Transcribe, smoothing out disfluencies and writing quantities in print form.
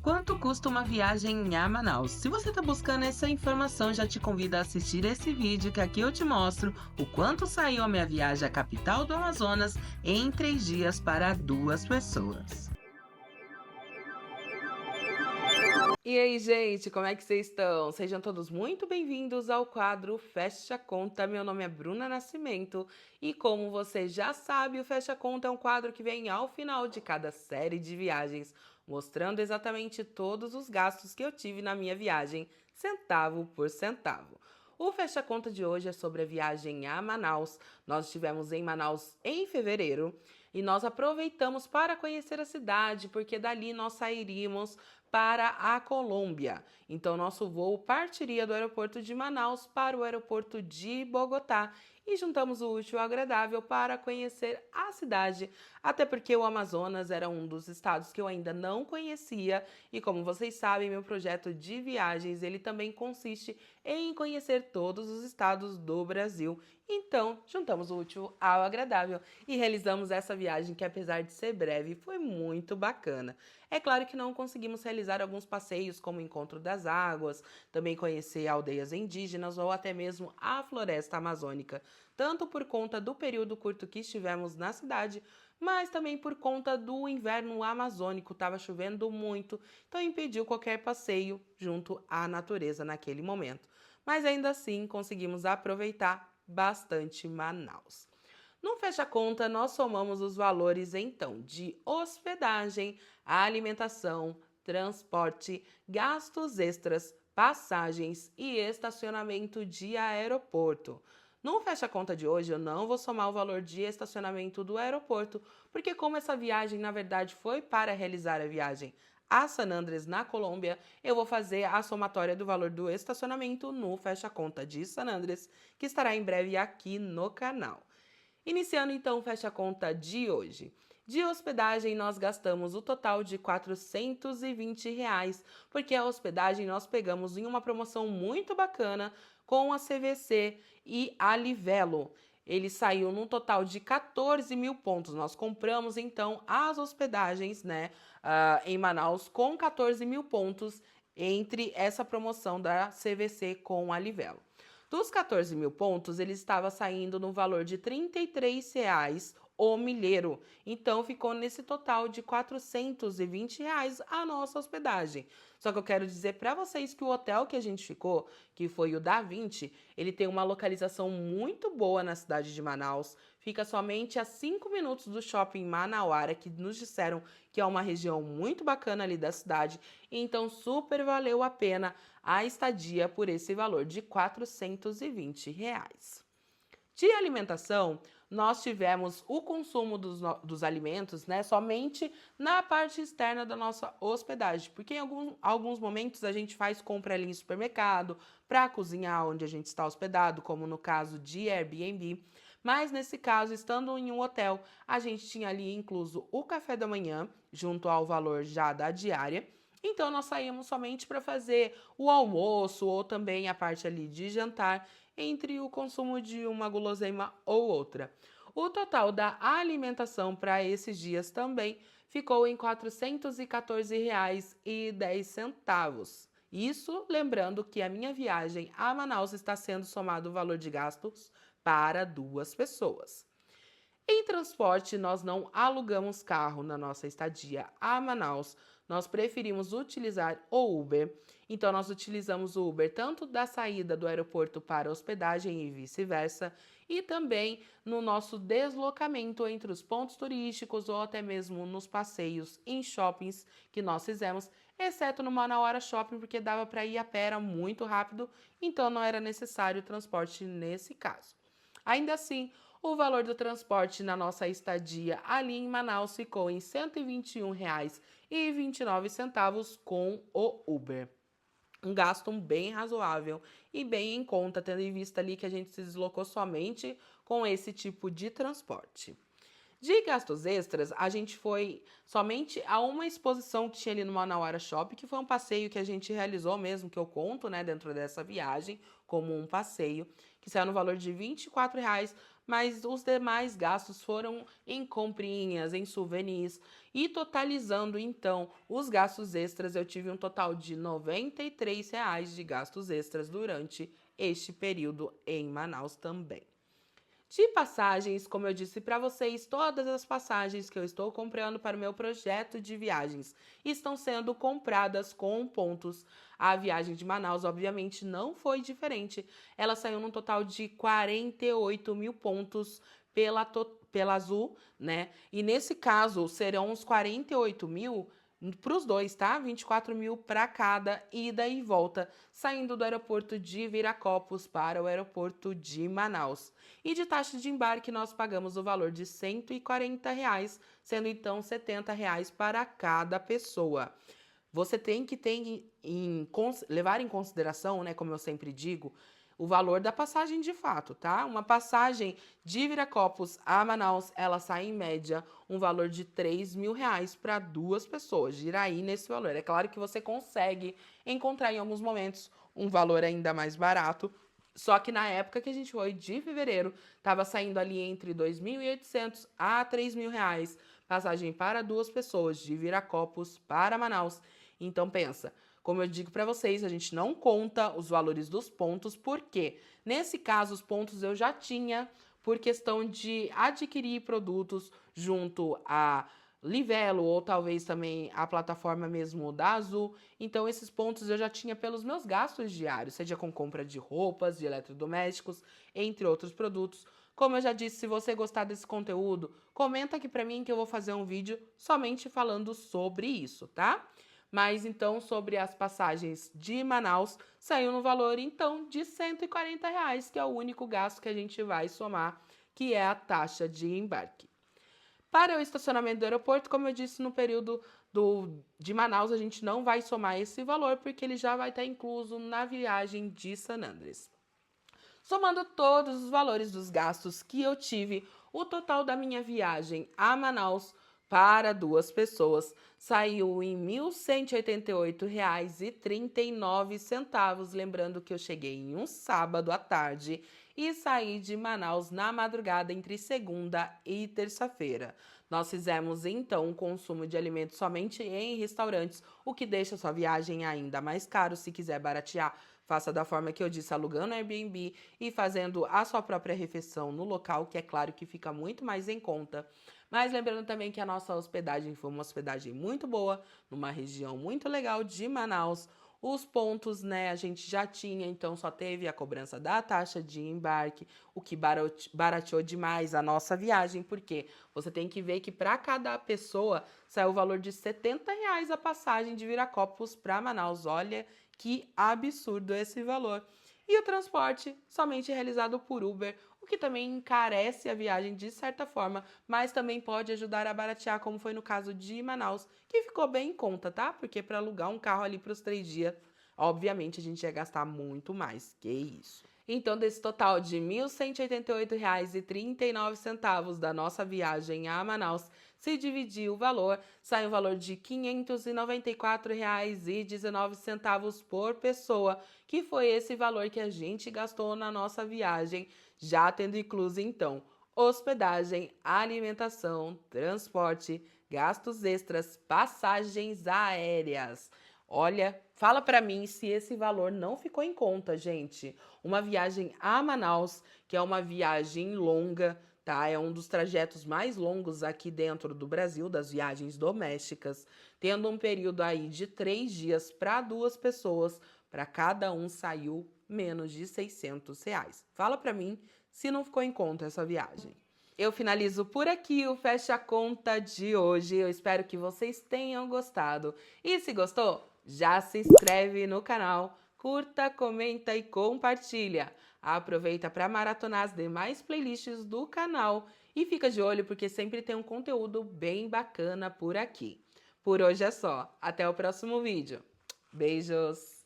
Quanto custa uma viagem a Manaus? Se você está buscando essa informação, já te convido a assistir esse vídeo que aqui eu te mostro o quanto saiu a minha viagem à capital do Amazonas em 3 dias para duas pessoas. E aí, gente, como é que vocês estão? Sejam todos muito bem-vindos ao quadro Fecha Conta. Meu nome é Bruna Nascimento e, como você já sabe, o Fecha Conta é um quadro que vem ao final de cada série de viagens, mostrando exatamente todos os gastos que eu tive na minha viagem, centavo por centavo. O Fecha Conta de hoje é sobre a viagem a Manaus. Nós estivemos em Manaus em fevereiro e nós aproveitamos para conhecer a cidade, porque dali nós sairíamos para a Colômbia. Então, nosso voo partiria do aeroporto de Manaus para o aeroporto de Bogotá e juntamos o útil ao agradável para conhecer a cidade, até porque o Amazonas era um dos estados que eu ainda não conhecia e, como vocês sabem, meu projeto de viagens ele também consiste em conhecer todos os estados do Brasil. Então, juntamos o útil ao agradável e realizamos essa viagem que, apesar de ser breve, foi muito bacana. É claro que não conseguimos realizar alguns passeios como o Encontro das Águas, também conhecer aldeias indígenas ou até mesmo a floresta amazônica, tanto por conta do período curto que estivemos na cidade, mas também por conta do inverno amazônico, estava chovendo muito, então impediu qualquer passeio junto à natureza naquele momento. Mas ainda assim conseguimos aproveitar bastante Manaus. No Fecha Conta, nós somamos os valores então de hospedagem, alimentação, transporte, gastos extras, passagens e estacionamento de aeroporto. No Fecha Conta de hoje, eu não vou somar o valor de estacionamento do aeroporto, porque como essa viagem, na verdade, foi para realizar a viagem a San Andrés, na Colômbia, eu vou fazer a somatória do valor do estacionamento no Fecha Conta de San Andrés, que estará em breve aqui no canal. Iniciando então o Fecha Conta de hoje. De hospedagem, nós gastamos o total de R$ 420, porque a hospedagem nós pegamos em uma promoção muito bacana com a CVC e a Livelo. Ele saiu num total de 14 mil pontos. Nós compramos então as hospedagens, né, em Manaus com 14 mil pontos entre essa promoção da CVC com a Livelo. Dos 14 mil pontos, ele estava saindo no valor de R$ 33 o milheiro. Então, ficou nesse total de R$ 420 a nossa hospedagem. Só que eu quero dizer para vocês que o hotel que a gente ficou, que foi o Da Vinci, ele tem uma localização muito boa na cidade de Manaus. Fica somente a 5 minutos do shopping Manauara, que nos disseram que é uma região muito bacana ali da cidade. Então, super valeu a pena a estadia por esse valor de R$ 420. De alimentação, nós tivemos o consumo dos alimentos, né, somente na parte externa da nossa hospedagem, porque em alguns momentos a gente faz compra ali em supermercado para cozinhar onde a gente está hospedado, como no caso de Airbnb. Mas nesse caso, estando em um hotel, a gente tinha ali incluso o café da manhã, junto ao valor já da diária. Então, nós saímos somente para fazer o almoço ou também a parte ali de jantar, entre o consumo de uma guloseima ou outra. O total da alimentação para esses dias também ficou em R$ 414,10. Isso lembrando que a minha viagem a Manaus está sendo somado o valor de gastos para duas pessoas. Em transporte, nós não alugamos carro na nossa estadia a Manaus, nós preferimos utilizar o Uber. Então, nós utilizamos o Uber tanto da saída do aeroporto para a hospedagem e vice-versa, e também no nosso deslocamento entre os pontos turísticos ou até mesmo nos passeios em shoppings que nós fizemos, exceto no Manauara Shopping, porque dava para ir a pé, era muito rápido, então não era necessário transporte nesse caso. Ainda assim, o valor do transporte na nossa estadia ali em Manaus ficou em R$ 121,29 com o Uber. Um gasto bem razoável e bem em conta, tendo em vista ali que a gente se deslocou somente com esse tipo de transporte. De gastos extras, a gente foi somente a uma exposição que tinha ali no Manauara Shop, que foi um passeio que a gente realizou mesmo, que eu conto, né, dentro dessa viagem, como um passeio, que saiu no valor de R$ 24, mas os demais gastos foram em comprinhas, em souvenirs, e totalizando, então, os gastos extras, eu tive um total de R$ 93 de gastos extras durante este período em Manaus também. De passagens, como eu disse para vocês, todas as passagens que eu estou comprando para o meu projeto de viagens estão sendo compradas com pontos. A viagem de Manaus, obviamente, não foi diferente. Ela saiu num total de 48 mil pontos pela Azul, né? E nesse caso, serão uns 48 mil para os dois, tá? 24 mil para cada ida e volta, saindo do aeroporto de Viracopos para o aeroporto de Manaus. E de taxa de embarque nós pagamos o valor de R$ 140, sendo então R$ 70 para cada pessoa. Você tem que levar em consideração, né, como eu sempre digo, o valor da passagem de fato, tá? Uma passagem de Viracopos a Manaus, ela sai em média um valor de R$ 3.000 para duas pessoas, gira aí nesse valor. É claro que você consegue encontrar em alguns momentos um valor ainda mais barato, só que na época que a gente foi, de fevereiro, estava saindo ali entre R$ 2.800 a R$ 3.000, passagem para duas pessoas, de Viracopos para Manaus. Então pensa, como eu digo para vocês, a gente não conta os valores dos pontos, porque nesse caso os pontos eu já tinha por questão de adquirir produtos junto a Livelo ou talvez também a plataforma mesmo da Azul. Então esses pontos eu já tinha pelos meus gastos diários, seja com compra de roupas, de eletrodomésticos, entre outros produtos. Como eu já disse, se você gostar desse conteúdo, comenta aqui pra mim que eu vou fazer um vídeo somente falando sobre isso, tá? Mas então, sobre as passagens de Manaus, saiu no valor então de R$ 140, que é o único gasto que a gente vai somar, que é a taxa de embarque. Para o estacionamento do aeroporto, como eu disse, no período de Manaus, a gente não vai somar esse valor, porque ele já vai estar incluso na viagem de San Andrés. Somando todos os valores dos gastos que eu tive, o total da minha viagem a Manaus para duas pessoas saiu em R$ 1.188,39. Lembrando que eu cheguei em um sábado à tarde e saí de Manaus na madrugada entre segunda e terça-feira. Nós fizemos então um consumo de alimentos somente em restaurantes, o que deixa sua viagem ainda mais caro. Se quiser baratear, faça da forma que eu disse, alugando Airbnb e fazendo a sua própria refeição no local, que é claro que fica muito mais em conta. Mas lembrando também que a nossa hospedagem foi uma hospedagem muito boa, numa região muito legal de Manaus. Os pontos, né, a gente já tinha, então só teve a cobrança da taxa de embarque, o que barateou demais a nossa viagem, porque você tem que ver que para cada pessoa saiu o valor de R$ 70 a passagem de Viracopos para Manaus. Olha que absurdo esse valor. E o transporte somente realizado por Uber, o que também encarece a viagem de certa forma, mas também pode ajudar a baratear, como foi no caso de Manaus, que ficou bem em conta, tá? Porque para alugar um carro ali para os 3 dias, obviamente a gente ia gastar muito mais, que isso. Então, desse total de R$ 1.188,39 da nossa viagem a Manaus, se dividir o valor, sai um valor de R$ 594,19 por pessoa, que foi esse valor que a gente gastou na nossa viagem, já tendo incluso, então, hospedagem, alimentação, transporte, gastos extras, passagens aéreas. Olha, fala pra mim se esse valor não ficou em conta, gente. Uma viagem a Manaus, que é uma viagem longa, tá? É um dos trajetos mais longos aqui dentro do Brasil, das viagens domésticas, tendo um período aí de 3 dias para duas pessoas, para cada um saiu menos de R$ 600. Fala pra mim se não ficou em conta essa viagem. Eu finalizo por aqui o Fecha Conta de hoje. Eu espero que vocês tenham gostado. E se gostou, já se inscreve no canal, curta, comenta e compartilha. Aproveita para maratonar as demais playlists do canal e fica de olho porque sempre tem um conteúdo bem bacana por aqui. Por hoje é só. Até o próximo vídeo. Beijos!